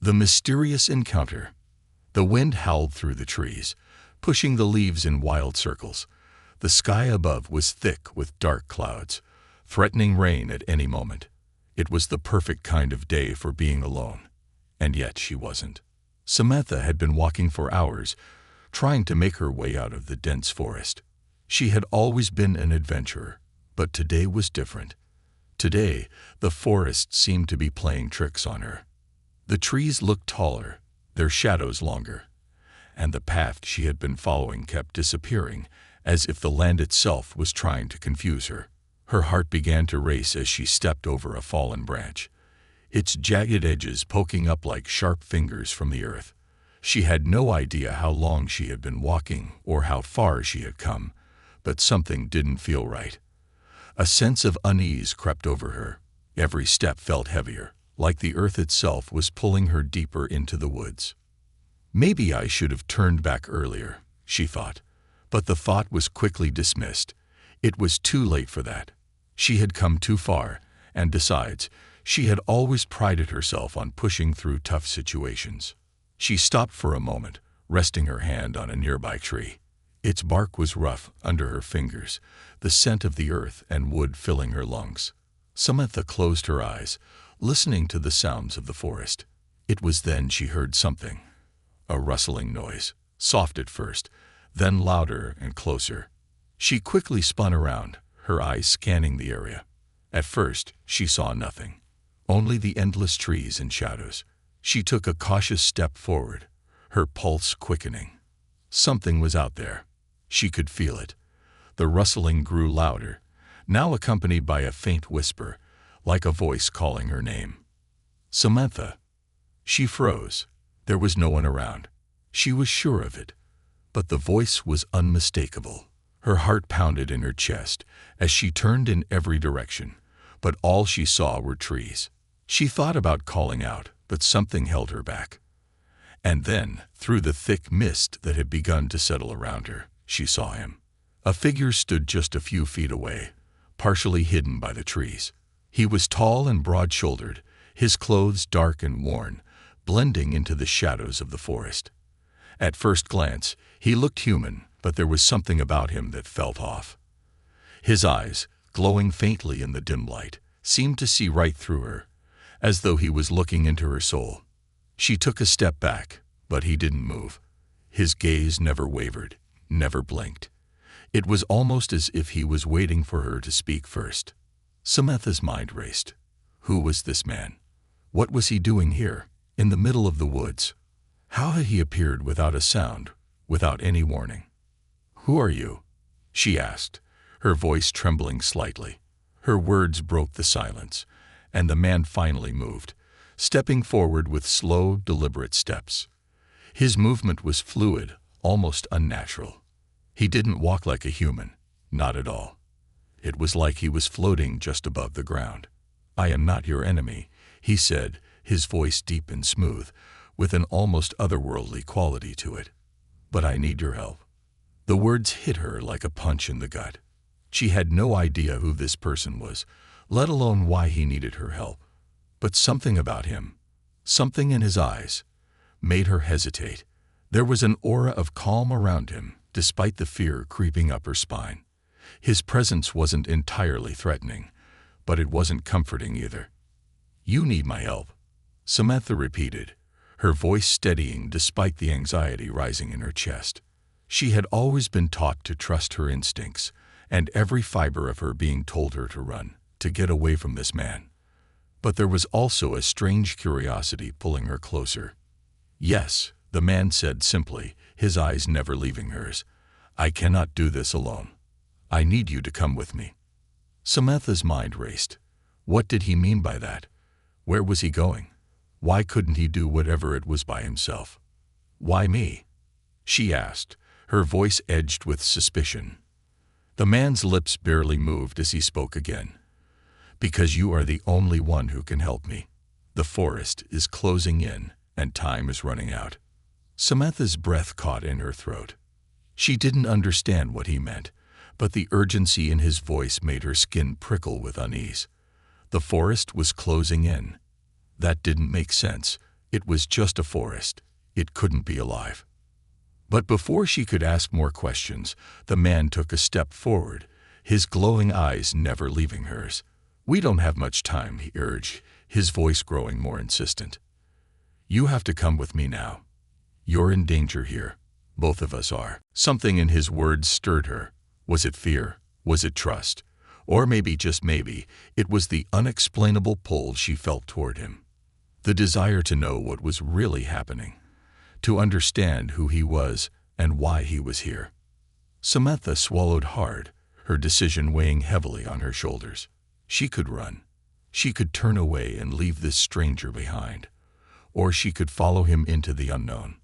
The mysterious encounter. The wind howled through the trees, pushing the leaves in wild circles. The sky above was thick with dark clouds, threatening rain at any moment. It was the perfect kind of day for being alone. And yet she wasn't. Samantha had been walking for hours, trying to make her way out of the dense forest. She had always been an adventurer, but today was different. Today, the forest seemed to be playing tricks on her. The trees looked taller, their shadows longer, and the path she had been following kept disappearing, as if the land itself was trying to confuse her. Her heart began to race as she stepped over a fallen branch, its jagged edges poking up like sharp fingers from the earth. She had no idea how long she had been walking or how far she had come, but something didn't feel right. A sense of unease crept over her. Every step felt heavier, like the earth itself was pulling her deeper into the woods. Maybe I should have turned back earlier, she thought, but the thought was quickly dismissed. It was too late for that. She had come too far, and besides, she had always prided herself on pushing through tough situations. She stopped for a moment, resting her hand on a nearby tree. Its bark was rough under her fingers, the scent of the earth and wood filling her lungs. Samantha closed her eyes, listening to the sounds of the forest. It was then she heard something. A rustling noise, soft at first, then louder and closer. She quickly spun around, her eyes scanning the area. At first, she saw nothing, only the endless trees and shadows. She took a cautious step forward, her pulse quickening. Something was out there. She could feel it. The rustling grew louder, now accompanied by a faint whisper, like a voice calling her name. Samantha. She froze. There was no one around. She was sure of it. But the voice was unmistakable. Her heart pounded in her chest as she turned in every direction, but all she saw were trees. She thought about calling out, but something held her back. And then, through the thick mist that had begun to settle around her, she saw him. A figure stood just a few feet away, partially hidden by the trees. He was tall and broad-shouldered, his clothes dark and worn, blending into the shadows of the forest. At first glance, he looked human, but there was something about him that felt off. His eyes, glowing faintly in the dim light, seemed to see right through her, as though he was looking into her soul. She took a step back, but he didn't move. His gaze never wavered, never blinked. It was almost as if he was waiting for her to speak first. Samantha's mind raced. Who was this man? What was he doing here, in the middle of the woods? How had he appeared without a sound, without any warning? "Who are you?" she asked, her voice trembling slightly. Her words broke the silence, and the man finally moved, stepping forward with slow, deliberate steps. His movement was fluid, almost unnatural. He didn't walk like a human, not at all. It was like he was floating just above the ground. "I am not your enemy," he said, his voice deep and smooth, with an almost otherworldly quality to it. "But I need your help." The words hit her like a punch in the gut. She had no idea who this person was, let alone why he needed her help. But something about him, something in his eyes, made her hesitate. There was an aura of calm around him, despite the fear creeping up her spine. His presence wasn't entirely threatening, but it wasn't comforting either. "You need my help," Samantha repeated, her voice steadying despite the anxiety rising in her chest. She had always been taught to trust her instincts, and every fiber of her being told her to run, to get away from this man. But there was also a strange curiosity pulling her closer. "Yes," the man said simply, his eyes never leaving hers. "I cannot do this alone. I need you to come with me." Samantha's mind raced. What did he mean by that? Where was he going? Why couldn't he do whatever it was by himself? "Why me?" she asked, her voice edged with suspicion. The man's lips barely moved as he spoke again. "Because you are the only one who can help me. The forest is closing in, and time is running out." Samantha's breath caught in her throat. She didn't understand what he meant, but the urgency in his voice made her skin prickle with unease. The forest was closing in. That didn't make sense, It was just a forest. It couldn't be alive. But before she could ask more questions, the man took a step forward, his glowing eyes never leaving hers. "We don't have much time," he urged, his voice growing more insistent. "You have to come with me now. You're in danger here. Both of us are." Something in his words stirred her. Was it fear? Was it trust? Or maybe, just maybe, it was the unexplainable pull she felt toward him. The desire to know what was really happening. To understand who he was and why he was here. Samantha swallowed hard, her decision weighing heavily on her shoulders. She could run. She could turn away and leave this stranger behind. Or she could follow him into the unknown.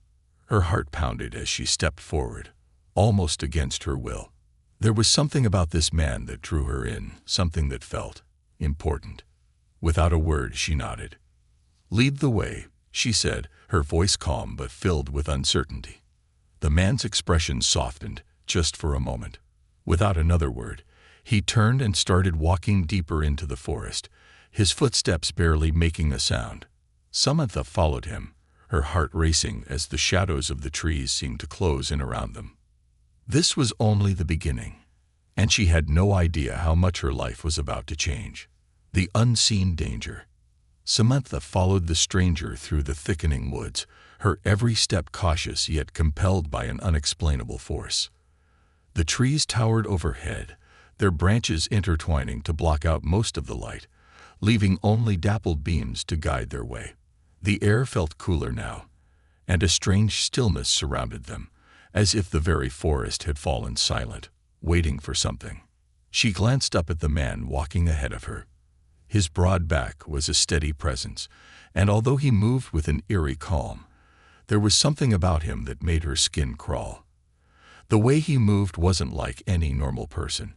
Her heart pounded as she stepped forward, almost against her will. There was something about this man that drew her in, something that felt important. Without a word, she nodded. "Lead the way," she said, her voice calm but filled with uncertainty. The man's expression softened, just for a moment. Without another word, he turned and started walking deeper into the forest, his footsteps barely making a sound. Samantha followed him, her heart racing as the shadows of the trees seemed to close in around them. This was only the beginning, and she had no idea how much her life was about to change. The unseen danger. Samantha followed the stranger through the thickening woods, her every step cautious yet compelled by an unexplainable force. The trees towered overhead, their branches intertwining to block out most of the light, leaving only dappled beams to guide their way. The air felt cooler now, and a strange stillness surrounded them, as if the very forest had fallen silent, waiting for something. She glanced up at the man walking ahead of her. His broad back was a steady presence, and although he moved with an eerie calm, there was something about him that made her skin crawl. The way he moved wasn't like any normal person.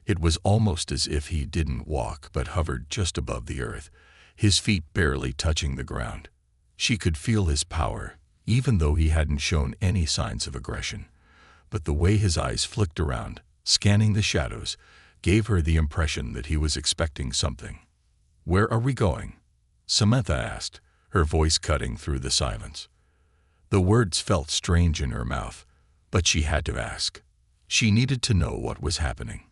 It was almost as if he didn't walk but hovered just above the earth, his feet barely touching the ground. She could feel his power, even though he hadn't shown any signs of aggression. But the way his eyes flicked around, scanning the shadows, gave her the impression that he was expecting something. "Where are we going?" Samantha asked, her voice cutting through the silence. The words felt strange in her mouth, but she had to ask. She needed to know what was happening.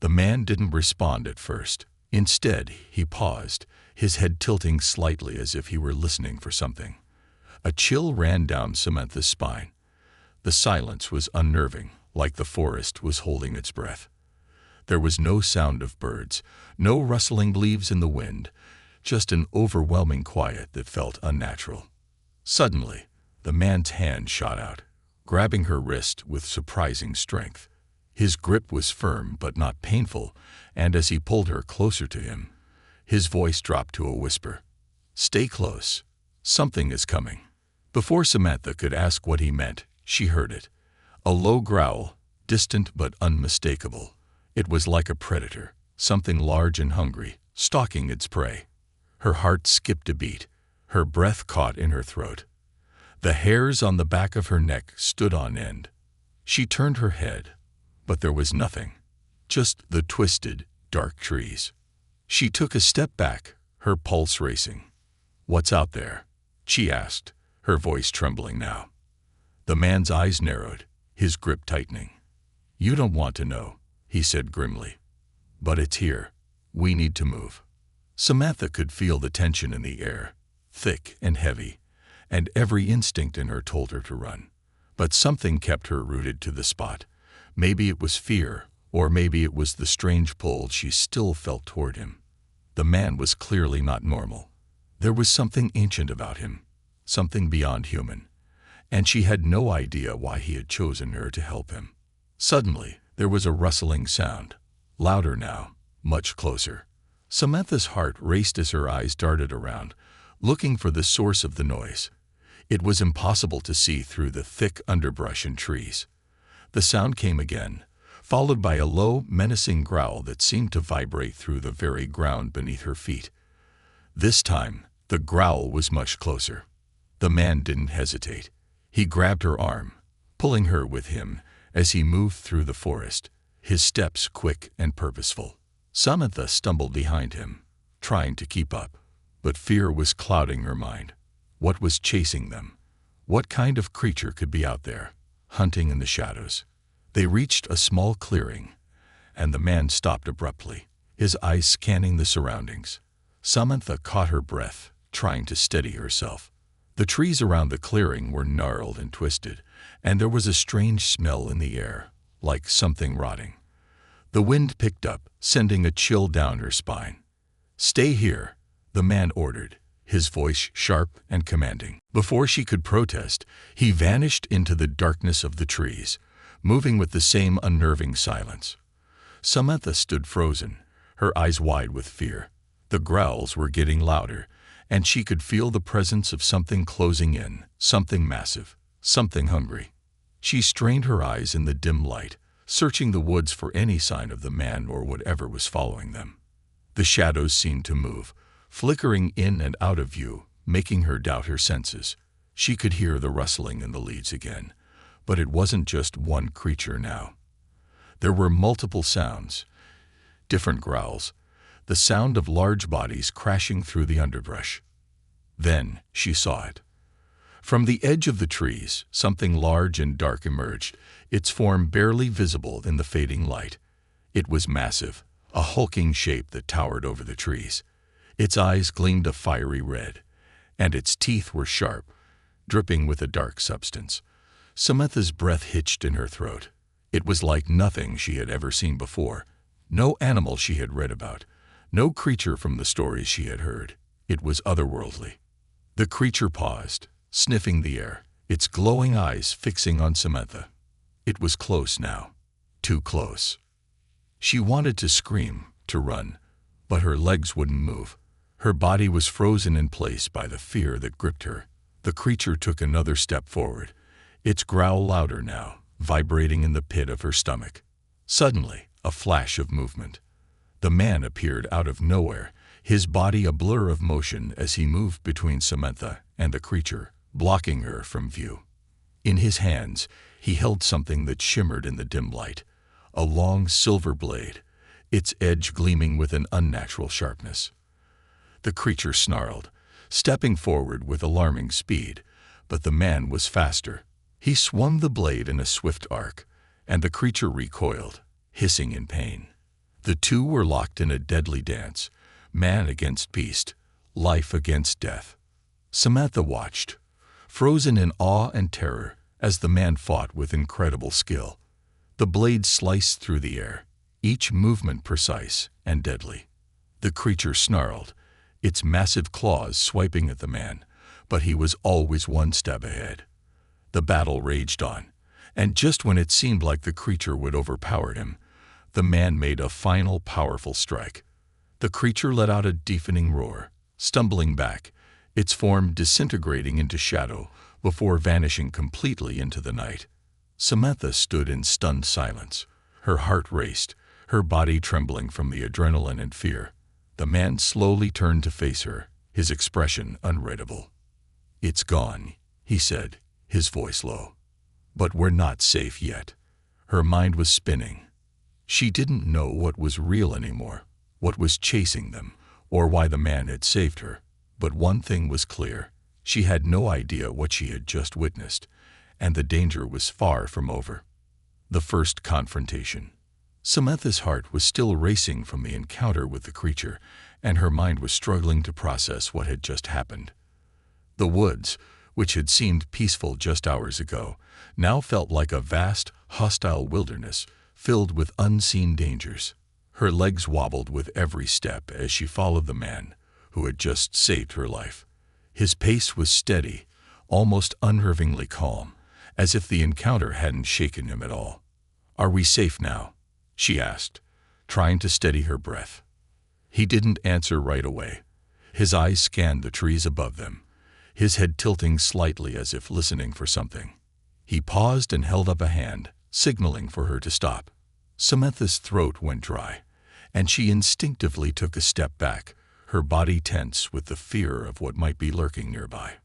The man didn't respond at first. Instead, he paused, his head tilting slightly as if he were listening for something. A chill ran down Samantha's spine. The silence was unnerving, like the forest was holding its breath. There was no sound of birds, no rustling leaves in the wind, just an overwhelming quiet that felt unnatural. Suddenly, the man's hand shot out, grabbing her wrist with surprising strength. His grip was firm but not painful, and as he pulled her closer to him, his voice dropped to a whisper. "Stay close. Something is coming." Before Samantha could ask what he meant, she heard it. A low growl, distant but unmistakable. It was like a predator, something large and hungry, stalking its prey. Her heart skipped a beat, her breath caught in her throat. The hairs on the back of her neck stood on end. She turned her head, but there was nothing, just the twisted, dark trees. She took a step back, her pulse racing. "What's out there?" she asked, her voice trembling now. The man's eyes narrowed, his grip tightening. "You don't want to know," he said grimly. "But it's here. We need to move." Samantha could feel the tension in the air, thick and heavy, and every instinct in her told her to run. But something kept her rooted to the spot. Maybe it was fear, or maybe it was the strange pull she still felt toward him. The man was clearly not normal. There was something ancient about him, something beyond human, and she had no idea why he had chosen her to help him. Suddenly, there was a rustling sound, louder now, much closer. Samantha's heart raced as her eyes darted around, looking for the source of the noise. It was impossible to see through the thick underbrush and trees. The sound came again, followed by a low, menacing growl that seemed to vibrate through the very ground beneath her feet. This time, the growl was much closer. The man didn't hesitate. He grabbed her arm, pulling her with him as he moved through the forest, his steps quick and purposeful. Samantha stumbled behind him, trying to keep up, but fear was clouding her mind. What was chasing them? What kind of creature could be out there, hunting in the shadows? They reached a small clearing, and the man stopped abruptly, his eyes scanning the surroundings. Samantha caught her breath, trying to steady herself. The trees around the clearing were gnarled and twisted, and there was a strange smell in the air, like something rotting. The wind picked up, sending a chill down her spine. "Stay here," the man ordered, his voice sharp and commanding. Before she could protest, he vanished into the darkness of the trees, moving with the same unnerving silence. Samantha stood frozen, her eyes wide with fear. The growls were getting louder, and she could feel the presence of something closing in, something massive, something hungry. She strained her eyes in the dim light, searching the woods for any sign of the man or whatever was following them. The shadows seemed to move, flickering in and out of view, making her doubt her senses. She could hear the rustling in the leaves again, but it wasn't just one creature now. There were multiple sounds, different growls, the sound of large bodies crashing through the underbrush. Then she saw it. From the edge of the trees, something large and dark emerged, its form barely visible in the fading light. It was massive, a hulking shape that towered over the trees. Its eyes gleamed a fiery red, and its teeth were sharp, dripping with a dark substance. Samantha's breath hitched in her throat. It was like nothing she had ever seen before, no animal she had read about, no creature from the stories she had heard. It was otherworldly. The creature paused, sniffing the air, its glowing eyes fixing on Samantha. It was close now, too close. She wanted to scream, to run, but her legs wouldn't move. Her body was frozen in place by the fear that gripped her. The creature took another step forward, its growl louder now, vibrating in the pit of her stomach. Suddenly, a flash of movement. The man appeared out of nowhere, his body a blur of motion as he moved between Samantha and the creature, blocking her from view. In his hands, he held something that shimmered in the dim light, a long silver blade, its edge gleaming with an unnatural sharpness. The creature snarled, stepping forward with alarming speed, but the man was faster. He swung the blade in a swift arc, and the creature recoiled, hissing in pain. The two were locked in a deadly dance, man against beast, life against death. Samantha watched, frozen in awe and terror, as the man fought with incredible skill. The blade sliced through the air, each movement precise and deadly. The creature snarled, its massive claws swiping at the man, but he was always one step ahead. The battle raged on, and just when it seemed like the creature would overpower him, the man made a final powerful strike. The creature let out a deafening roar, stumbling back, its form disintegrating into shadow before vanishing completely into the night. Samantha stood in stunned silence. Her heart raced, her body trembling from the adrenaline and fear. The man slowly turned to face her, his expression unreadable. "It's gone," he said, his voice low. "But we're not safe yet." Her mind was spinning. She didn't know what was real anymore, what was chasing them, or why the man had saved her. But one thing was clear. She had no idea what she had just witnessed, and the danger was far from over. The first confrontation. Samantha's heart was still racing from the encounter with the creature, and her mind was struggling to process what had just happened. The woods, which had seemed peaceful just hours ago, now felt like a vast, hostile wilderness filled with unseen dangers. Her legs wobbled with every step as she followed the man who had just saved her life. His pace was steady, almost unnervingly calm, as if the encounter hadn't shaken him at all. "Are we safe now?" she asked, trying to steady her breath. He didn't answer right away. His eyes scanned the trees above them, his head tilting slightly as if listening for something. He paused and held up a hand, signaling for her to stop. Samantha's throat went dry, and she instinctively took a step back, her body tense with the fear of what might be lurking nearby.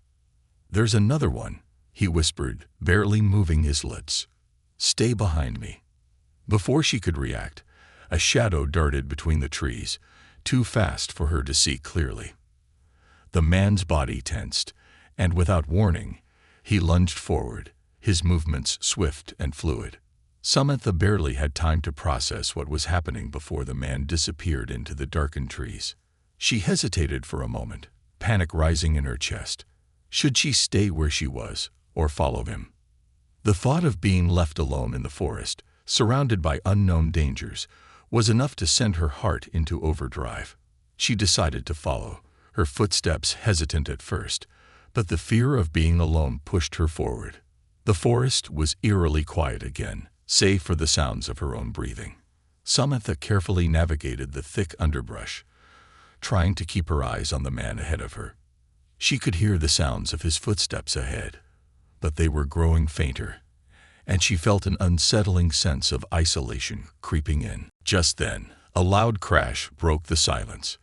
"There's another one," he whispered, barely moving his lips. "Stay behind me." Before she could react, a shadow darted between the trees, too fast for her to see clearly. The man's body tensed, and without warning, he lunged forward, his movements swift and fluid. Samantha barely had time to process what was happening before the man disappeared into the darkened trees. She hesitated for a moment, panic rising in her chest. Should she stay where she was, or follow him? The thought of being left alone in the forest, surrounded by unknown dangers, was enough to send her heart into overdrive. She decided to follow, her footsteps hesitant at first, but the fear of being alone pushed her forward. The forest was eerily quiet again, save for the sounds of her own breathing. Samantha carefully navigated the thick underbrush, trying to keep her eyes on the man ahead of her. She could hear the sounds of his footsteps ahead, but they were growing fainter, and she felt an unsettling sense of isolation creeping in. Just then, a loud crash broke the silence.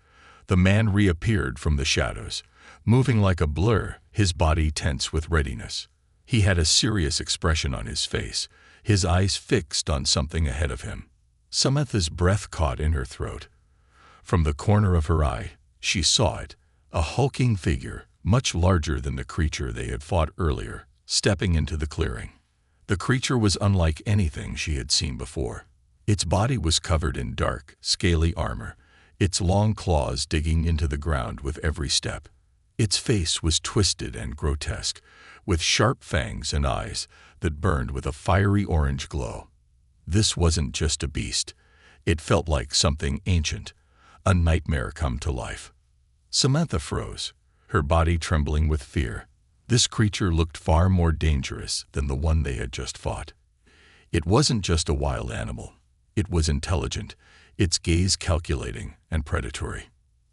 The man reappeared from the shadows, moving like a blur, his body tense with readiness. He had a serious expression on his face, his eyes fixed on something ahead of him. Samantha's breath caught in her throat. From the corner of her eye, she saw it, a hulking figure, much larger than the creature they had fought earlier, stepping into the clearing. The creature was unlike anything she had seen before. Its body was covered in dark, scaly armor, its long claws digging into the ground with every step. Its face was twisted and grotesque, with sharp fangs and eyes that burned with a fiery orange glow. This wasn't just a beast. It felt like something ancient, a nightmare come to life. Samantha froze, her body trembling with fear. This creature looked far more dangerous than the one they had just fought. It wasn't just a wild animal. It was intelligent, its gaze calculating and predatory.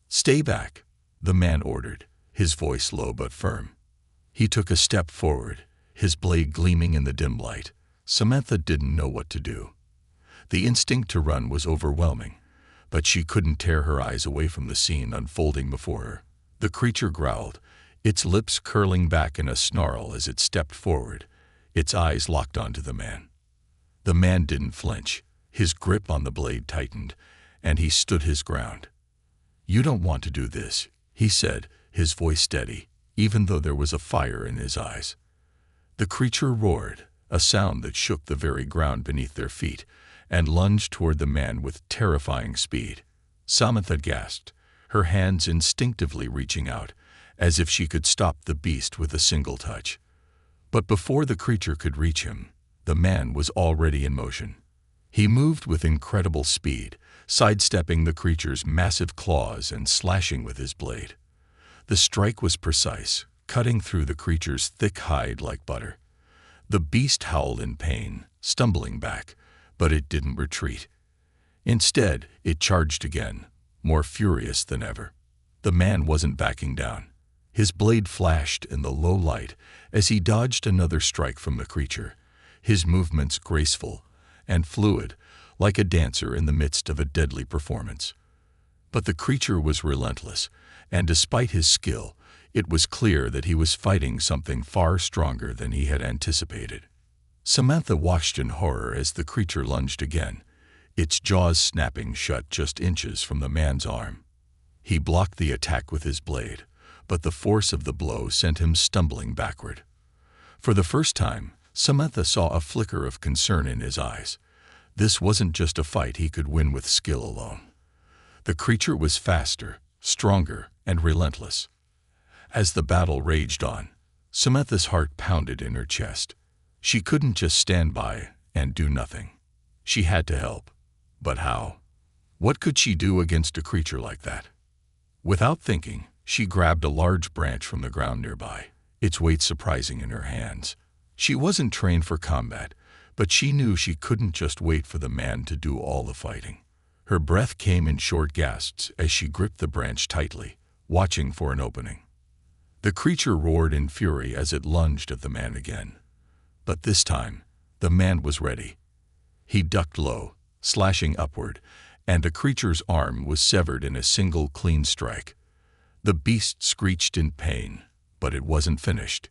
"Stay back," the man ordered, his voice low but firm. He took a step forward, his blade gleaming in the dim light. Samantha didn't know what to do. The instinct to run was overwhelming, but she couldn't tear her eyes away from the scene unfolding before her. The creature growled, its lips curling back in a snarl as it stepped forward, its eyes locked onto the man. The man didn't flinch. His grip on the blade tightened, and he stood his ground. "You don't want to do this," he said, his voice steady, even though there was a fire in his eyes. The creature roared, a sound that shook the very ground beneath their feet, and lunged toward the man with terrifying speed. Samantha gasped, her hands instinctively reaching out, as if she could stop the beast with a single touch. But before the creature could reach him, the man was already in motion. He moved with incredible speed, sidestepping the creature's massive claws and slashing with his blade. The strike was precise, cutting through the creature's thick hide like butter. The beast howled in pain, stumbling back, but it didn't retreat. Instead, it charged again, more furious than ever. The man wasn't backing down. His blade flashed in the low light as he dodged another strike from the creature, his movements graceful and fluid, like a dancer in the midst of a deadly performance. But the creature was relentless, and despite his skill, it was clear that he was fighting something far stronger than he had anticipated. Samantha watched in horror as the creature lunged again, its jaws snapping shut just inches from the man's arm. He blocked the attack with his blade, but the force of the blow sent him stumbling backward. For the first time, Samantha saw a flicker of concern in his eyes. This wasn't just a fight he could win with skill alone. The creature was faster, stronger, and relentless. As the battle raged on, Samantha's heart pounded in her chest. She couldn't just stand by and do nothing. She had to help. But how? What could she do against a creature like that? Without thinking, she grabbed a large branch from the ground nearby, its weight surprising in her hands. She wasn't trained for combat, but she knew she couldn't just wait for the man to do all the fighting. Her breath came in short gasps as she gripped the branch tightly, watching for an opening. The creature roared in fury as it lunged at the man again. But this time, the man was ready. He ducked low, slashing upward, and the creature's arm was severed in a single clean strike. The beast screeched in pain, but it wasn't finished.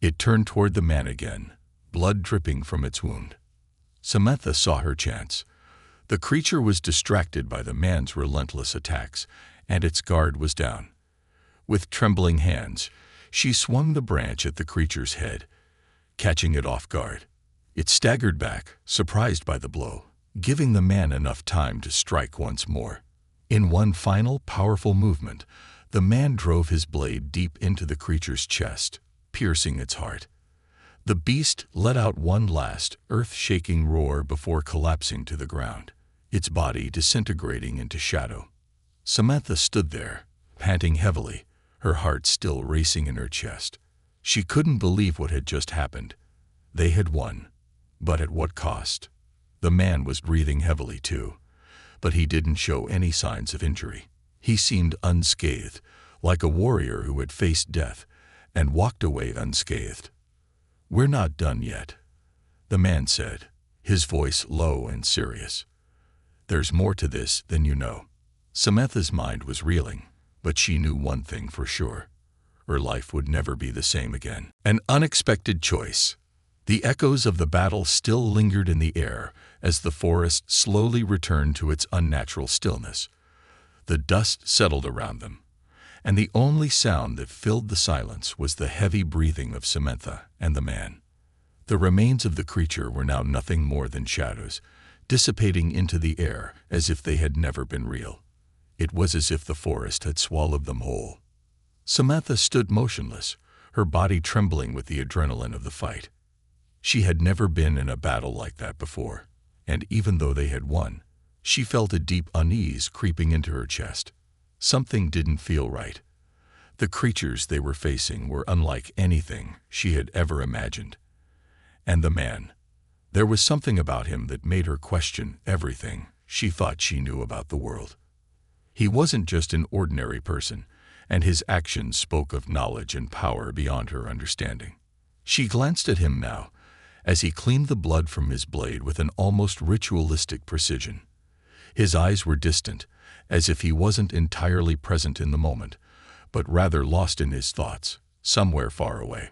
It turned toward the man again, blood dripping from its wound. Samantha saw her chance. The creature was distracted by the man's relentless attacks, and its guard was down. With trembling hands, She swung the branch at the creature's head, catching it off guard. It staggered back, surprised by the blow, giving the man enough time to strike once more. In one final, powerful movement, the man drove his blade deep into the creature's chest, piercing its heart. The beast let out one last, earth-shaking roar before collapsing to the ground, its body disintegrating into shadow. Samantha stood there, panting heavily, her heart still racing in her chest. She couldn't believe what had just happened. They had won. But at what cost? The man was breathing heavily too, but he didn't show any signs of injury. He seemed unscathed, like a warrior who had faced death and walked away unscathed. "We're not done yet," the man said, his voice low and serious. "There's more to this than you know." Samantha's mind was reeling, but she knew one thing for sure. Her life would never be the same again. An unexpected choice. The echoes of the battle still lingered in the air as the forest slowly returned to its unnatural stillness. The dust settled around them, and the only sound that filled the silence was the heavy breathing of Samantha and the man. The remains of the creature were now nothing more than shadows, dissipating into the air as if they had never been real. It was as if the forest had swallowed them whole. Samantha stood motionless, her body trembling with the adrenaline of the fight. She had never been in a battle like that before, and even though they had won, she felt a deep unease creeping into her chest. Something didn't feel right. The creatures they were facing were unlike anything she had ever imagined. And the man, there was something about him that made her question everything she thought she knew about the world. He wasn't just an ordinary person, and his actions spoke of knowledge and power beyond her understanding. She glanced at him now, as he cleaned the blood from his blade with an almost ritualistic precision. His eyes were distant, as if he wasn't entirely present in the moment, but rather lost in his thoughts, somewhere far away.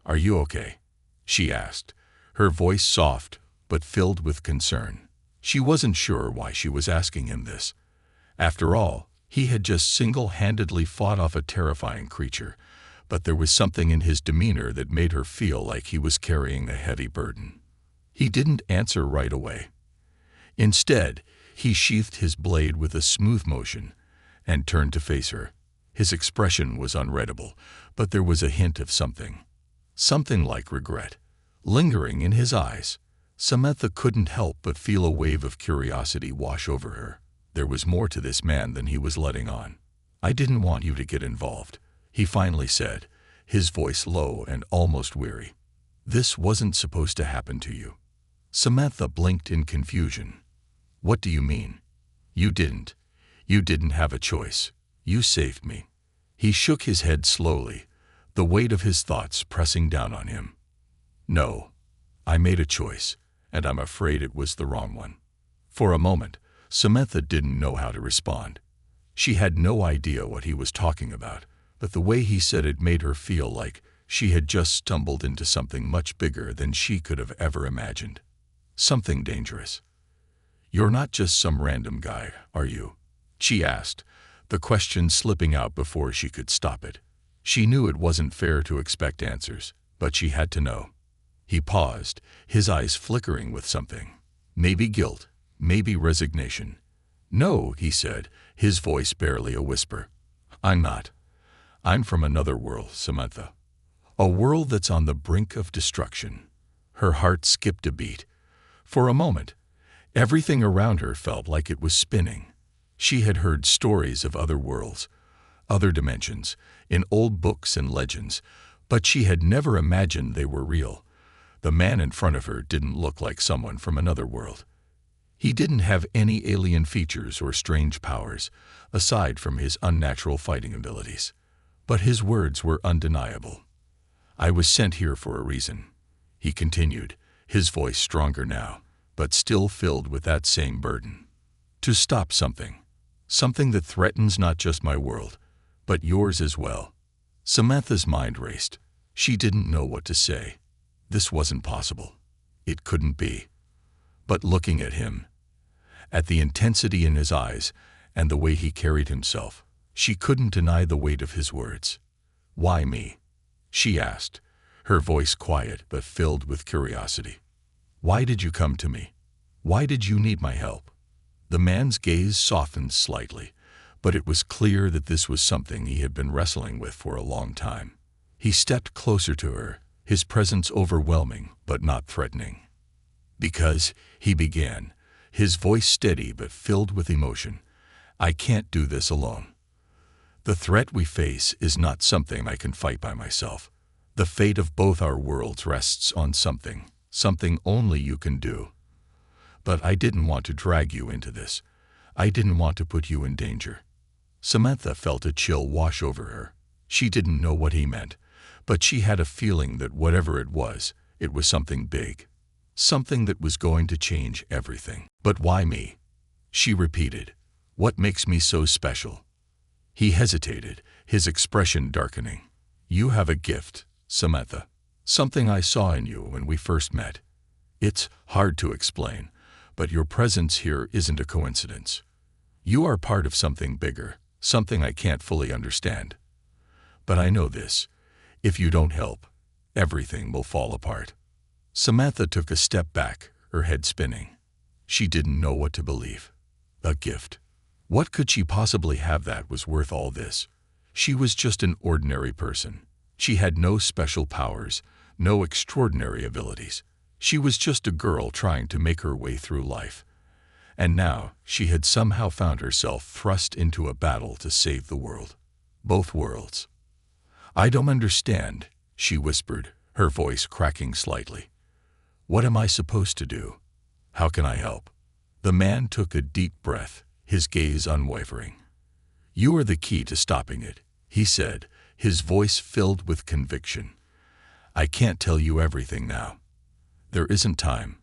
"Are you okay?" she asked, her voice soft but filled with concern. She wasn't sure why she was asking him this. After all, he had just single-handedly fought off a terrifying creature, but there was something in his demeanor that made her feel like he was carrying a heavy burden. He didn't answer right away. Instead, he sheathed his blade with a smooth motion and turned to face her. His expression was unreadable, but there was a hint of something like regret, lingering in his eyes. Samantha couldn't help but feel a wave of curiosity wash over her. There was more to this man than he was letting on. "I didn't want you to get involved," he finally said, his voice low and almost weary. "This wasn't supposed to happen to you." Samantha blinked in confusion. "What do you mean?" You didn't have a choice. You saved me." He shook his head slowly, the weight of his thoughts pressing down on him. "No, I made a choice, and I'm afraid it was the wrong one." For a moment, Samantha didn't know how to respond. She had no idea what he was talking about, but the way he said it made her feel like she had just stumbled into something much bigger than she could have ever imagined. Something dangerous. "You're not just some random guy, are you?" she asked, the question slipping out before she could stop it. She knew it wasn't fair to expect answers, but she had to know. He paused, his eyes flickering with something. Maybe guilt, maybe resignation. "No," he said, his voice barely a whisper. "I'm not. I'm from another world, Samantha. A world that's on the brink of destruction." Her heart skipped a beat. For a moment, everything around her felt like it was spinning. She had heard stories of other worlds, other dimensions, in old books and legends, but she had never imagined they were real. The man in front of her didn't look like someone from another world. He didn't have any alien features or strange powers, aside from his unnatural fighting abilities. But his words were undeniable. "I was sent here for a reason," he continued, his voice stronger now, but still filled with that same burden. "To stop something that threatens not just my world, but yours as well." Samantha's mind raced. She didn't know what to say. This wasn't possible. It couldn't be. But looking at him, at the intensity in his eyes and the way he carried himself, she couldn't deny the weight of his words. "Why me?" she asked, her voice quiet but filled with curiosity. Why did you come to me? Why did you need my help? The man's gaze softened slightly, but it was clear that this was something he had been wrestling with for a long time. He stepped closer to her, his presence overwhelming but not threatening. Because, he began, his voice steady but filled with emotion, I can't do this alone. The threat we face is not something I can fight by myself. The fate of both our worlds rests on something only you can do. But I didn't want to drag you into this. I didn't want to put you in danger. Samantha felt a chill wash over her. She didn't know what he meant, but she had a feeling that whatever it was something big. Something that was going to change everything. But why me? She repeated. What makes me so special? He hesitated, his expression darkening. You have a gift, Samantha. Something I saw in you when we first met. It's hard to explain, but your presence here isn't a coincidence. You are part of something bigger, something I can't fully understand. But I know this. If you don't help, everything will fall apart. Samantha took a step back, her head spinning. She didn't know what to believe. A gift. What could she possibly have that was worth all this? She was just an ordinary person. She had no special powers, no extraordinary abilities. She was just a girl trying to make her way through life. And now she had somehow found herself thrust into a battle to save the world. Both worlds. I don't understand, she whispered, her voice cracking slightly. What am I supposed to do? How can I help? The man took a deep breath, his gaze unwavering. You are the key to stopping it, he said, his voice filled with conviction. I can't tell you everything now. There isn't time.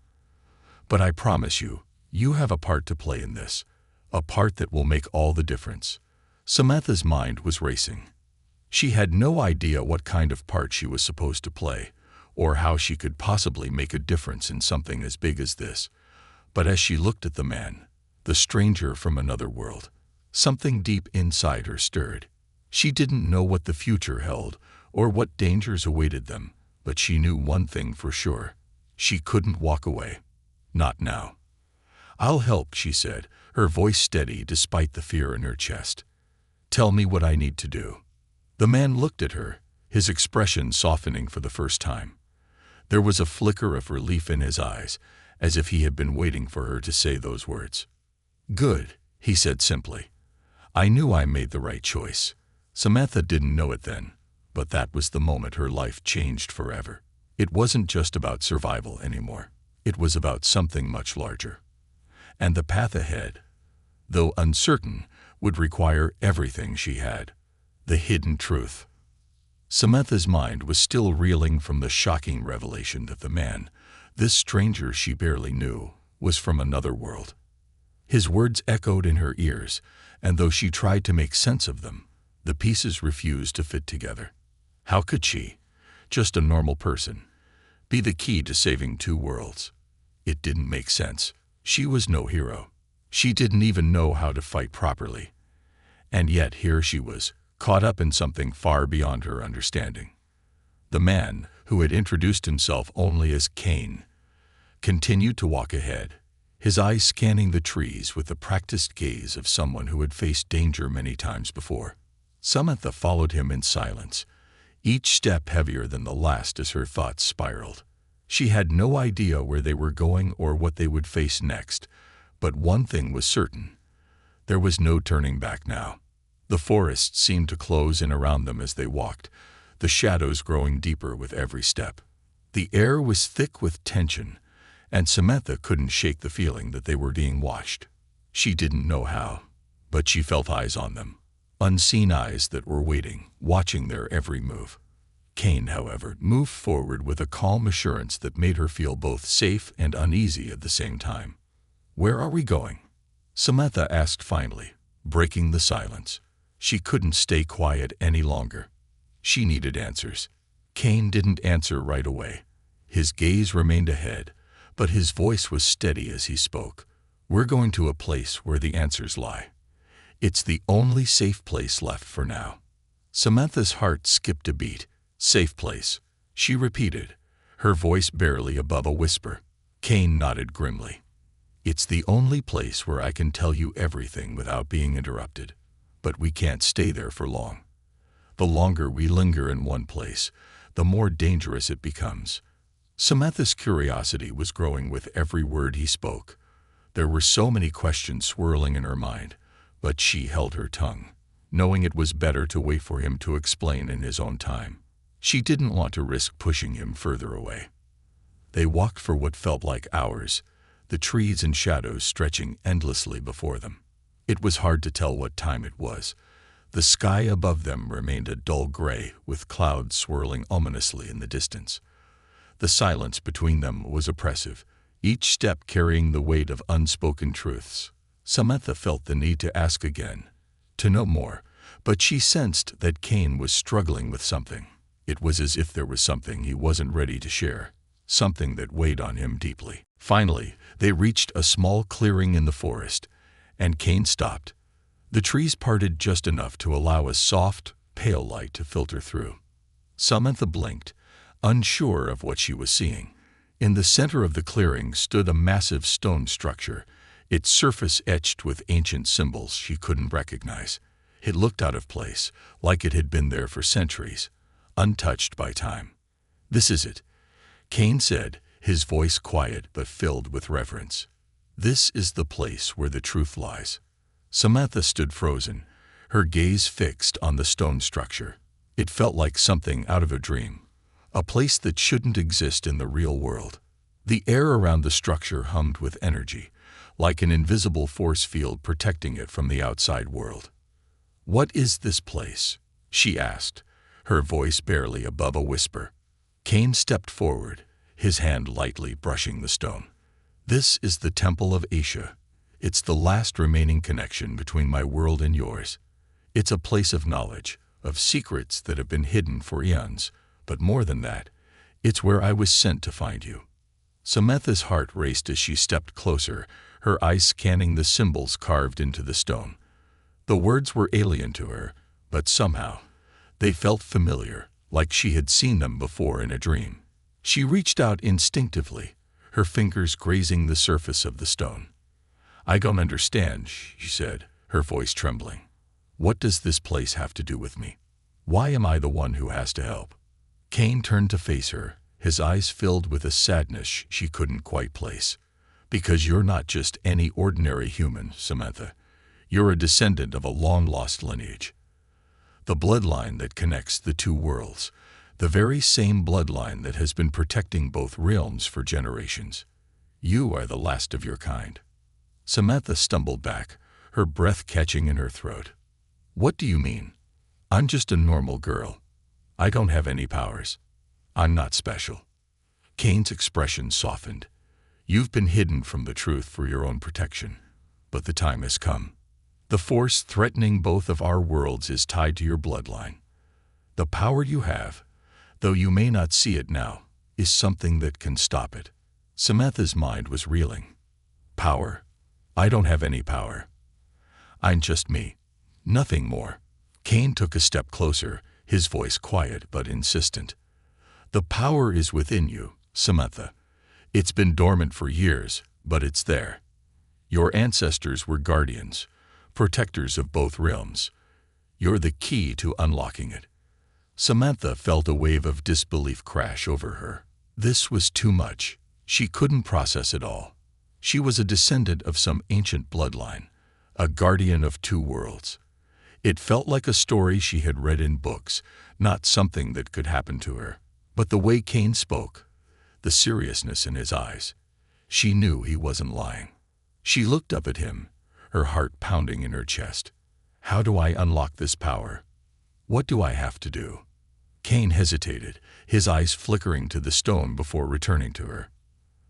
But I promise you, you have a part to play in this, a part that will make all the difference. Samantha's mind was racing. She had no idea what kind of part she was supposed to play, or how she could possibly make a difference in something as big as this. But as she looked at the man, the stranger from another world, something deep inside her stirred. She didn't know what the future held, or what dangers awaited them, but she knew one thing for sure. She couldn't walk away. Not now. I'll help, she said, her voice steady despite the fear in her chest. Tell me what I need to do. The man looked at her, his expression softening for the first time. There was a flicker of relief in his eyes, as if he had been waiting for her to say those words. Good, he said simply. I knew I made the right choice. Samantha didn't know it then, but that was the moment her life changed forever. It wasn't just about survival anymore. It was about something much larger. And the path ahead, though uncertain, would require everything she had. The hidden truth. Samantha's mind was still reeling from the shocking revelation that the man, this stranger she barely knew, was from another world. His words echoed in her ears, and though she tried to make sense of them, the pieces refused to fit together. How could she, just a normal person, be the key to saving two worlds? It didn't make sense. She was no hero. She didn't even know how to fight properly. And yet here she was, caught up in something far beyond her understanding. The man, who had introduced himself only as Cain, continued to walk ahead, his eyes scanning the trees with the practiced gaze of someone who had faced danger many times before. Samantha followed him in silence, each step heavier than the last as her thoughts spiraled. She had no idea where they were going or what they would face next, but one thing was certain. There was no turning back now. The forest seemed to close in around them as they walked, the shadows growing deeper with every step. The air was thick with tension, and Samantha couldn't shake the feeling that they were being watched. She didn't know how, but she felt eyes on them, unseen eyes that were waiting, watching their every move. Cain, however, moved forward with a calm assurance that made her feel both safe and uneasy at the same time. Where are we going? Samantha asked finally, breaking the silence. She couldn't stay quiet any longer. She needed answers. Cain didn't answer right away. His gaze remained ahead, but his voice was steady as he spoke. We're going to a place where the answers lie. It's the only safe place left for now. Samantha's heart skipped a beat. Safe place, she repeated, her voice barely above a whisper. Cain nodded grimly. It's the only place where I can tell you everything without being interrupted. But we can't stay there for long. The longer we linger in one place, the more dangerous it becomes. Samantha's curiosity was growing with every word he spoke. There were so many questions swirling in her mind, but she held her tongue, knowing it was better to wait for him to explain in his own time. She didn't want to risk pushing him further away. They walked for what felt like hours, the trees and shadows stretching endlessly before them. It was hard to tell what time it was. The sky above them remained a dull gray, with clouds swirling ominously in the distance. The silence between them was oppressive, each step carrying the weight of unspoken truths. Samantha felt the need to ask again, to know more, but she sensed that Cain was struggling with something. It was as if there was something he wasn't ready to share, something that weighed on him deeply. Finally, they reached a small clearing in the forest, and Cain stopped. The trees parted just enough to allow a soft, pale light to filter through. Samantha blinked, unsure of what she was seeing. In the center of the clearing stood a massive stone structure, its surface etched with ancient symbols she couldn't recognize. It looked out of place, like it had been there for centuries, untouched by time. "This is it," Cain said, his voice quiet but filled with reverence. "This is the place where the truth lies." Samantha stood frozen, her gaze fixed on the stone structure. It felt like something out of a dream, a place that shouldn't exist in the real world. The air around the structure hummed with energy, like an invisible force field protecting it from the outside world. "What is this place?" she asked, her voice barely above a whisper. Cain stepped forward, his hand lightly brushing the stone. "This is the Temple of Asia. It's the last remaining connection between my world and yours. It's a place of knowledge, of secrets that have been hidden for eons, but more than that, it's where I was sent to find you." Samantha's heart raced as she stepped closer, her eyes scanning the symbols carved into the stone. The words were alien to her, but somehow, they felt familiar, like she had seen them before in a dream. She reached out instinctively, her fingers grazing the surface of the stone. "I don't understand," she said, her voice trembling. "What does this place have to do with me? Why am I the one who has to help?" Cain turned to face her, his eyes filled with a sadness she couldn't quite place. "Because you're not just any ordinary human, Samantha. You're a descendant of a long-lost lineage. The bloodline that connects the two worlds, the very same bloodline that has been protecting both realms for generations. You are the last of your kind." Samantha stumbled back, her breath catching in her throat. "What do you mean? I'm just a normal girl. I don't have any powers. I'm not special." Cain's expression softened. "You've been hidden from the truth for your own protection, but the time has come. The force threatening both of our worlds is tied to your bloodline. The power you have, though you may not see it now, is something that can stop it." Samantha's mind was reeling. "Power? I don't have any power. I'm just me. Nothing more." Cain took a step closer, his voice quiet but insistent. "The power is within you, Samantha. It's been dormant for years, but it's there. Your ancestors were guardians, protectors of both realms. You're the key to unlocking it." Samantha felt a wave of disbelief crash over her. This was too much. She couldn't process it all. She was a descendant of some ancient bloodline, a guardian of two worlds. It felt like a story she had read in books, not something that could happen to her. But the way Cain spoke, the seriousness in his eyes, she knew he wasn't lying. She looked up at him, her heart pounding in her chest. "How do I unlock this power? What do I have to do?" Cain hesitated, his eyes flickering to the stone before returning to her.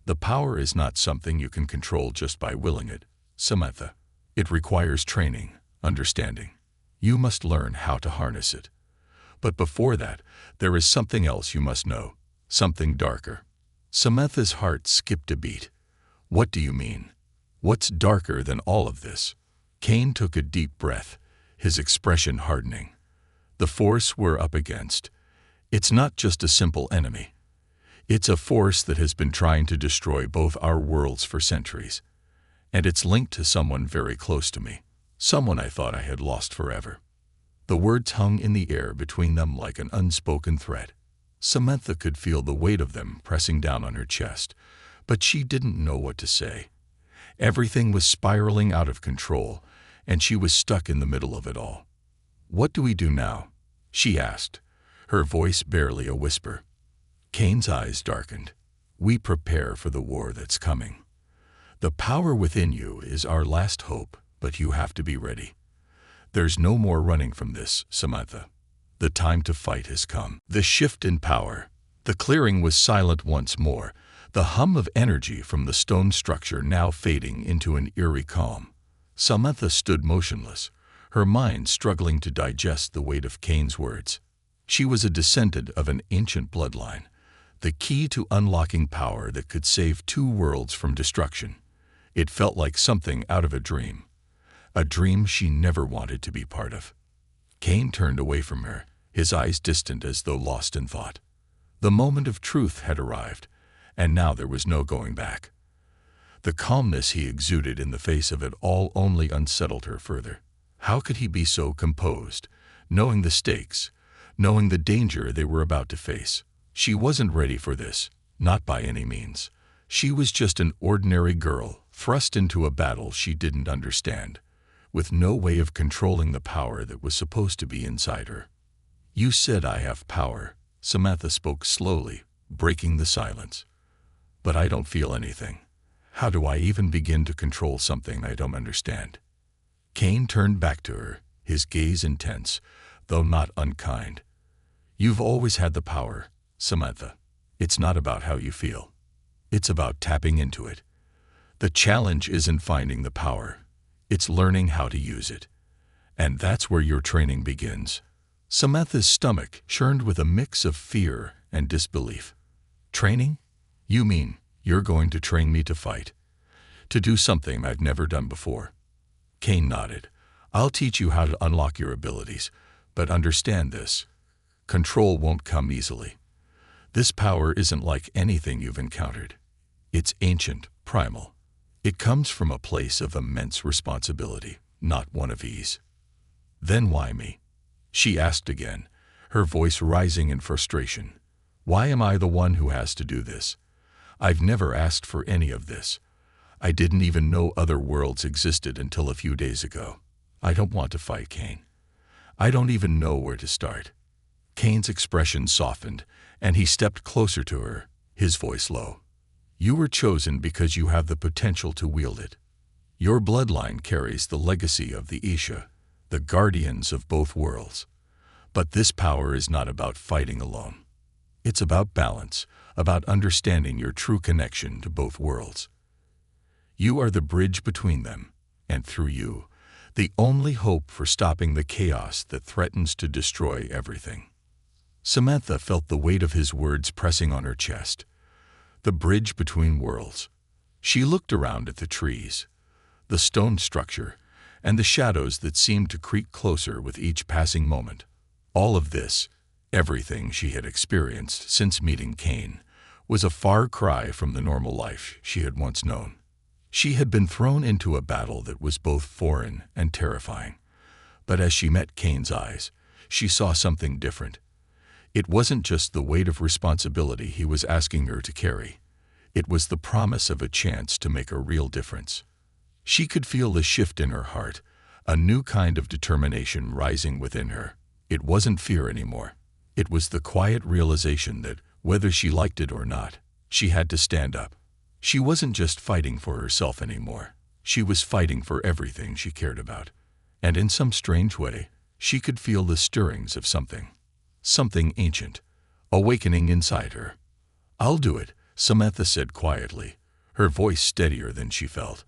"The power is not something you can control just by willing it, Samantha. It requires training, understanding. You must learn how to harness it. But before that, there is something else you must know, something darker." Samantha's heart skipped a beat. "What do you mean? What's darker than all of this?" Cain took a deep breath, his expression hardening. The force we're up against, It's not just a simple enemy. It's a force that has been trying to destroy both our worlds for centuries. And it's linked to someone very close to me, someone I thought I had lost forever. The words hung in the air between them like an unspoken threat. Samantha could feel the weight of them pressing down on her chest, but she didn't know what to say. Everything was spiraling out of control, and she was stuck in the middle of it all. "What do we do now?" she asked, her voice barely a whisper. Kane's eyes darkened. "We prepare for the war that's coming. The power within you is our last hope, but you have to be ready. There's no more running from this, Samantha. The time to fight has come." The shift in power. The clearing was silent once more, the hum of energy from the stone structure now fading into an eerie calm. Samantha stood motionless, her mind struggling to digest the weight of Kane's words. She was a descendant of an ancient bloodline, the key to unlocking power that could save two worlds from destruction. It felt like something out of a dream she never wanted to be part of. Kane turned away from her, his eyes distant as though lost in thought. The moment of truth had arrived, and now there was no going back. The calmness he exuded in the face of it all only unsettled her further. How could he be so composed, knowing the stakes, knowing the danger they were about to face? She wasn't ready for this, not by any means. She was just an ordinary girl, thrust into a battle she didn't understand, with no way of controlling the power that was supposed to be inside her. "You said I have power," Samantha spoke slowly, breaking the silence. "But I don't feel anything. How do I even begin to control something I don't understand?" Kane turned back to her, his gaze intense, though not unkind. "You've always had the power, Samantha. It's not about how you feel. It's about tapping into it. The challenge isn't finding the power. It's learning how to use it. And that's where your training begins." Samantha's stomach churned with a mix of fear and disbelief. "Training? You mean you're going to train me to fight? To do something I've never done before?" Kane nodded. "I'll teach you how to unlock your abilities, but understand this. Control won't come easily. This power isn't like anything you've encountered. It's ancient, primal. It comes from a place of immense responsibility, not one of ease." "Then why me?" she asked again, her voice rising in frustration. "Why am I the one who has to do this? I've never asked for any of this. I didn't even know other worlds existed until a few days ago. I don't want to fight, Kane. I don't even know where to start." Kane's expression softened, and he stepped closer to her, his voice low. "You were chosen because you have the potential to wield it. Your bloodline carries the legacy of the Isha, the guardians of both worlds. But this power is not about fighting alone. It's about balance, about understanding your true connection to both worlds. You are the bridge between them, and through you, the only hope for stopping the chaos that threatens to destroy everything." Samantha felt the weight of his words pressing on her chest. The bridge between worlds. She looked around at the trees, the stone structure, and the shadows that seemed to creep closer with each passing moment. All of this, everything she had experienced since meeting Kane, was a far cry from the normal life she had once known. She had been thrown into a battle that was both foreign and terrifying. But as she met Kane's eyes, she saw something different. It wasn't just the weight of responsibility he was asking her to carry. It was the promise of a chance to make a real difference. She could feel the shift in her heart, a new kind of determination rising within her. It wasn't fear anymore. It was the quiet realization that, whether she liked it or not, she had to stand up. She wasn't just fighting for herself anymore. She was fighting for everything she cared about. And in some strange way, she could feel the stirrings of something ancient, awakening inside her. "I'll do it," Samantha said quietly, her voice steadier than she felt.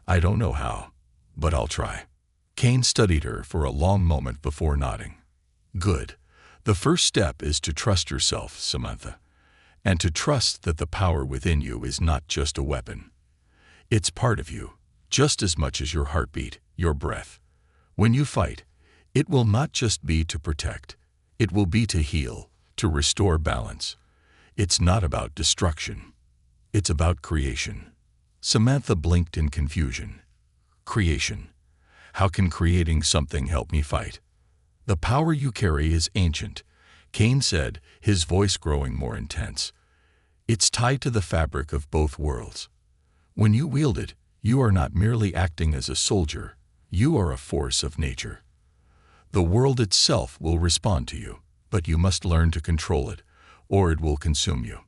"I don't know how, but I'll try." Kane studied her for a long moment before nodding. "Good. The first step is to trust yourself, Samantha, and to trust that the power within you is not just a weapon. It's part of you, just as much as your heartbeat, your breath. When you fight, it will not just be to protect. It will be to heal, to restore balance. It's not about destruction. It's about creation. Samantha blinked in confusion. Creation. How can creating something help me fight? The power you carry is ancient, Cain said, his voice growing more intense. It's tied to the fabric of both worlds. When you wield it, you are not merely acting as a soldier, you are a force of nature. The world itself will respond to you, but you must learn to control it, or it will consume you.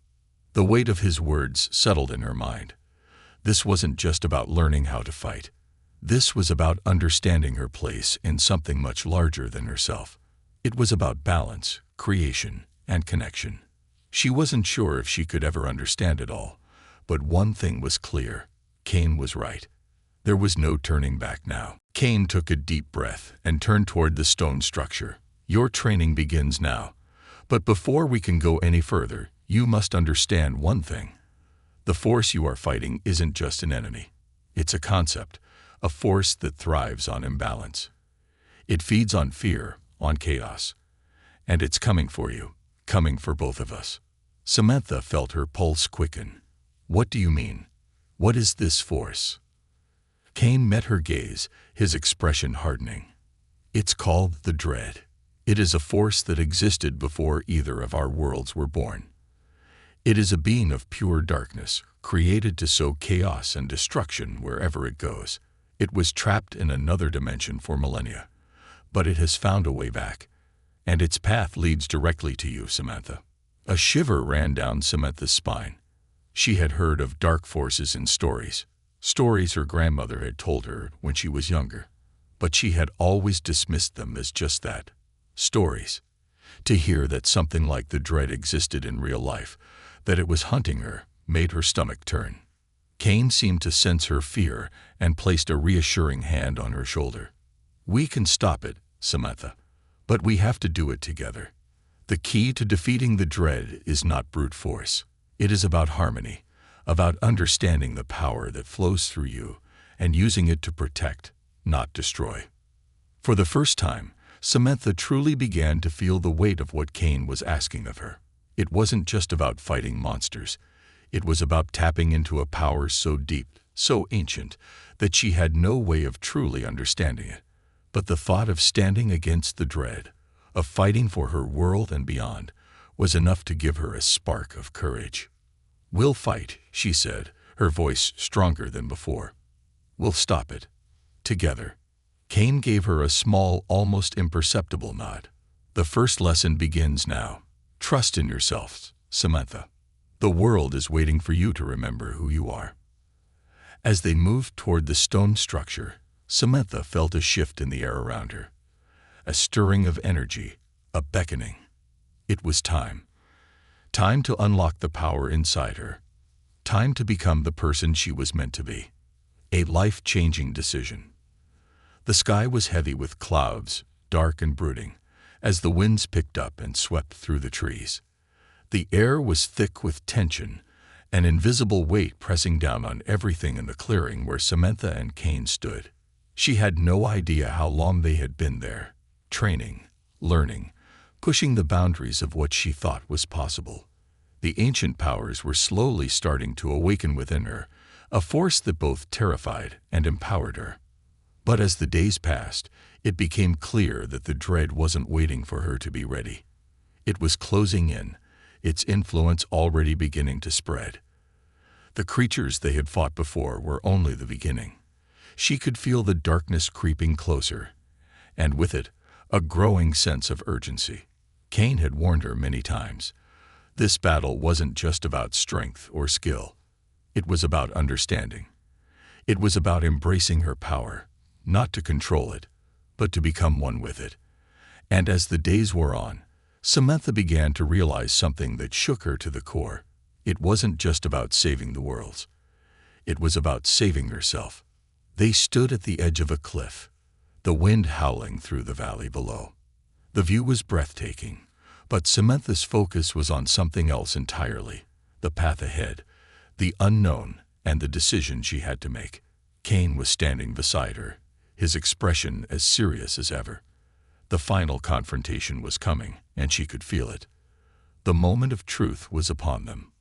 The weight of his words settled in her mind. This wasn't just about learning how to fight. This was about understanding her place in something much larger than herself. It was about balance, creation, and connection. She wasn't sure if she could ever understand it all, but one thing was clear. Cain was right. There was no turning back now. Cain took a deep breath and turned toward the stone structure. Your training begins now. But before we can go any further, you must understand one thing. The force you are fighting isn't just an enemy. It's a concept, a force that thrives on imbalance. It feeds on fear, on chaos. And it's coming for you, coming for both of us. Samantha felt her pulse quicken. What do you mean? What is this force? Cain met her gaze, his expression hardening. It's called the dread. It is a force that existed before either of our worlds were born. It is a being of pure darkness, created to sow chaos and destruction wherever it goes. It was trapped in another dimension for millennia, but it has found a way back, and its path leads directly to you, Samantha. A shiver ran down Samantha's spine. She had heard of dark forces in stories her grandmother had told her when she was younger, but she had always dismissed them as just that, stories. To hear that something like the dread existed in real life, that it was hunting her, made her stomach turn. Cain seemed to sense her fear and placed a reassuring hand on her shoulder. We can stop it, Samantha, but we have to do it together. The key to defeating the dread is not brute force. It is about harmony, about understanding the power that flows through you and using it to protect, not destroy. For the first time, Samantha truly began to feel the weight of what Cain was asking of her. It wasn't just about fighting monsters. It was about tapping into a power so deep, so ancient, that she had no way of truly understanding it. But the thought of standing against the dread, of fighting for her world and beyond, was enough to give her a spark of courage. We'll fight, she said, her voice stronger than before. We'll stop it. Together. Cain gave her a small, almost imperceptible nod. The first lesson begins now. Trust in yourself, Samantha. The world is waiting for you to remember who you are. As they moved toward the stone structure, Samantha felt a shift in the air around her. A stirring of energy, a beckoning. It was time. Time to unlock the power inside her. Time to become the person she was meant to be. A life-changing decision. The sky was heavy with clouds, dark and brooding, as the winds picked up and swept through the trees. The air was thick with tension, an invisible weight pressing down on everything in the clearing where Samantha and Cain stood. She had no idea how long they had been there, training, learning, pushing the boundaries of what she thought was possible. The ancient powers were slowly starting to awaken within her, a force that both terrified and empowered her. But as the days passed, it became clear that the dread wasn't waiting for her to be ready. It was closing in, its influence already beginning to spread. The creatures they had fought before were only the beginning. She could feel the darkness creeping closer, and with it, a growing sense of urgency. Cain had warned her many times. This battle wasn't just about strength or skill. It was about understanding. It was about embracing her power, not to control it, but to become one with it. And as the days wore on, Samantha began to realize something that shook her to the core. It wasn't just about saving the worlds. It was about saving herself. They stood at the edge of a cliff, the wind howling through the valley below. The view was breathtaking, but Samantha's focus was on something else entirely, the path ahead, the unknown, and the decision she had to make. Cain was standing beside her, his expression as serious as ever. The final confrontation was coming, and she could feel it. The moment of truth was upon them.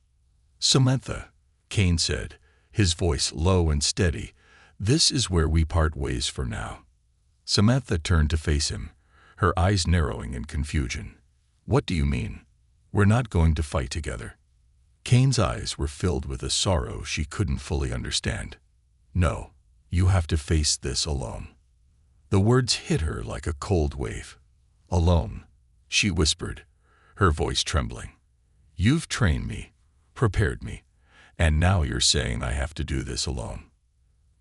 "Samantha," Cain said, his voice low and steady, "this is where we part ways for now." Samantha turned to face him, her eyes narrowing in confusion. "What do you mean? We're not going to fight together." Cain's eyes were filled with a sorrow she couldn't fully understand. "No, you have to face this alone." The words hit her like a cold wave. "Alone," she whispered, her voice trembling. "You've trained me, prepared me, and now you're saying I have to do this alone."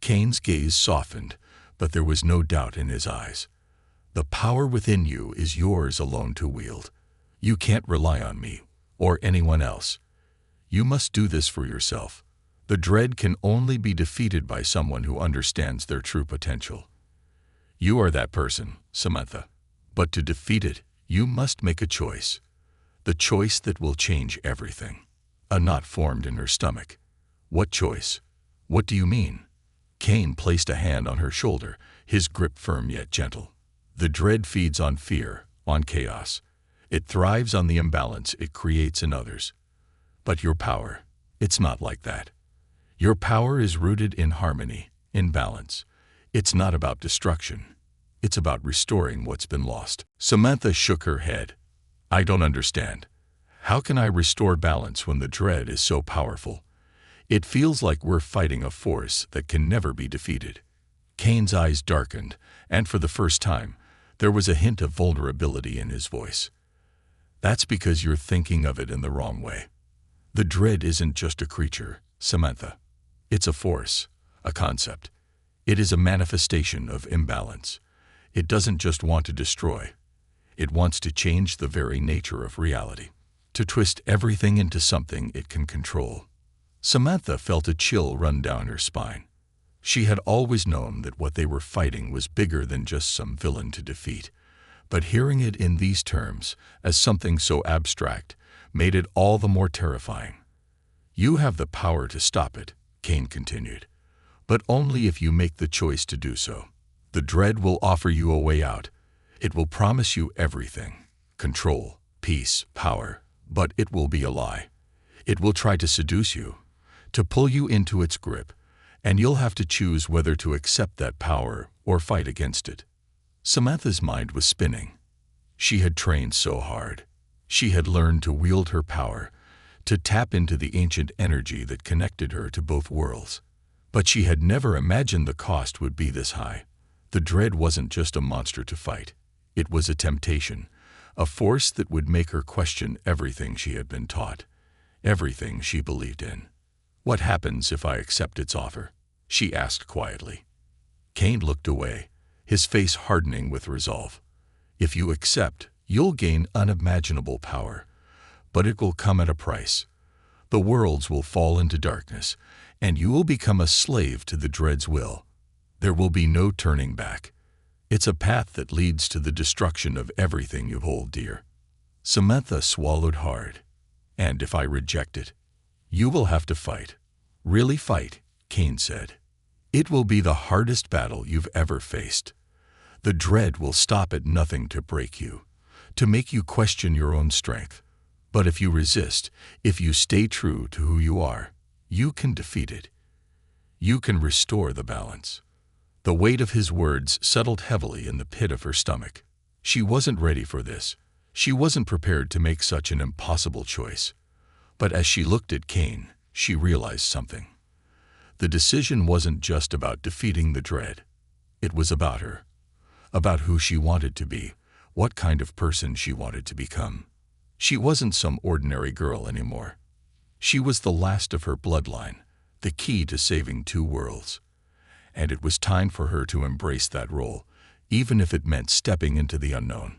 Cain's gaze softened, but there was no doubt in his eyes. "The power within you is yours alone to wield. You can't rely on me, or anyone else. You must do this for yourself. The dread can only be defeated by someone who understands their true potential. You are that person, Samantha. But to defeat it, you must make a choice. The choice that will change everything." A knot formed in her stomach. "What choice? What do you mean?" Cain placed a hand on her shoulder, his grip firm yet gentle. "The dread feeds on fear, on chaos. It thrives on the imbalance it creates in others. But your power, it's not like that. Your power is rooted in harmony, in balance. It's not about destruction. It's about restoring what's been lost." Samantha shook her head. "I don't understand. How can I restore balance when the dread is so powerful? It feels like we're fighting a force that can never be defeated." Cain's eyes darkened, and for the first time, there was a hint of vulnerability in his voice. "That's because you're thinking of it in the wrong way. The dread isn't just a creature, Samantha. It's a force, a concept. It is a manifestation of imbalance. It doesn't just want to destroy. It wants to change the very nature of reality, to twist everything into something it can control." Samantha felt a chill run down her spine. She had always known that what they were fighting was bigger than just some villain to defeat, but hearing it in these terms, as something so abstract, made it all the more terrifying. "You have the power to stop it," Cain continued, "but only if you make the choice to do so. The dread will offer you a way out. It will promise you everything: control, peace, power, but it will be a lie. It will try to seduce you, to pull you into its grip, and you'll have to choose whether to accept that power or fight against it." Samantha's mind was spinning. She had trained so hard. She had learned to wield her power, to tap into the ancient energy that connected her to both worlds. But she had never imagined the cost would be this high. The dread wasn't just a monster to fight. It was a temptation, a force that would make her question everything she had been taught, everything she believed in. "What happens if I accept its offer?" she asked quietly. Cain looked away, his face hardening with resolve. "If you accept, you'll gain unimaginable power, but it will come at a price. The worlds will fall into darkness, and you will become a slave to the dread's will. There will be no turning back. It's a path that leads to the destruction of everything you hold dear." Samantha swallowed hard. "And if I reject it?" "You will have to fight. Really fight," Cain said. "It will be the hardest battle you've ever faced. The dread will stop at nothing to break you, to make you question your own strength. But if you resist, if you stay true to who you are, you can defeat it. You can restore the balance." The weight of his words settled heavily in the pit of her stomach. She wasn't ready for this. She wasn't prepared to make such an impossible choice. But as she looked at Cain, she realized something. The decision wasn't just about defeating the dread. It was about her, about who she wanted to be, what kind of person she wanted to become. She wasn't some ordinary girl anymore. She was the last of her bloodline, the key to saving two worlds. And it was time for her to embrace that role, even if it meant stepping into the unknown.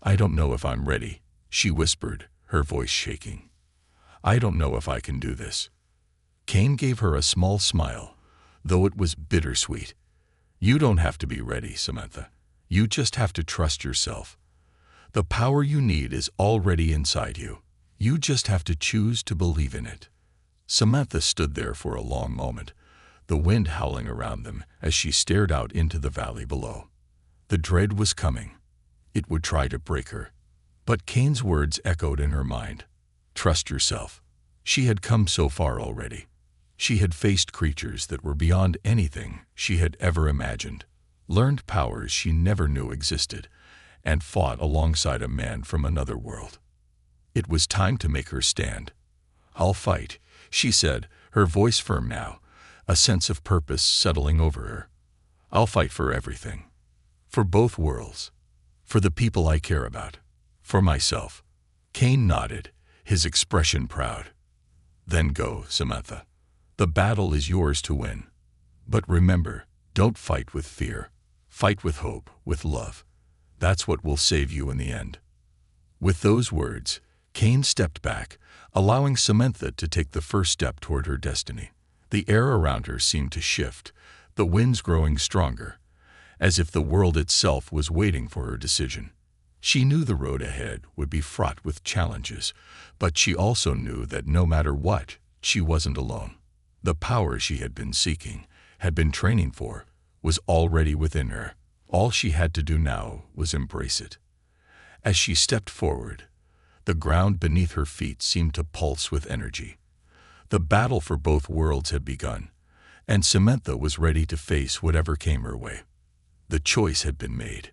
"I don't know if I'm ready," she whispered, her voice shaking. "I don't know if I can do this." Cain gave her a small smile, though it was bittersweet. "You don't have to be ready, Samantha. You just have to trust yourself. The power you need is already inside you. You just have to choose to believe in it." Samantha stood there for a long moment, the wind howling around them as she stared out into the valley below. The dread was coming. It would try to break her. But Cain's words echoed in her mind. Trust yourself. She had come so far already. She had faced creatures that were beyond anything she had ever imagined, learned powers she never knew existed, and fought alongside a man from another world. It was time to make her stand. "I'll fight," she said, her voice firm now, a sense of purpose settling over her. "I'll fight for everything. For both worlds. For the people I care about. For myself." Cain nodded, his expression proud. "Then go, Samantha. The battle is yours to win. But remember, don't fight with fear. Fight with hope, with love. That's what will save you in the end." With those words, Cain stepped back, allowing Samantha to take the first step toward her destiny. The air around her seemed to shift, the winds growing stronger, as if the world itself was waiting for her decision. She knew the road ahead would be fraught with challenges, but she also knew that no matter what, she wasn't alone. The power she had been seeking, had been training for, was already within her. All she had to do now was embrace it. As she stepped forward, the ground beneath her feet seemed to pulse with energy. The battle for both worlds had begun, and Samantha was ready to face whatever came her way. The choice had been made.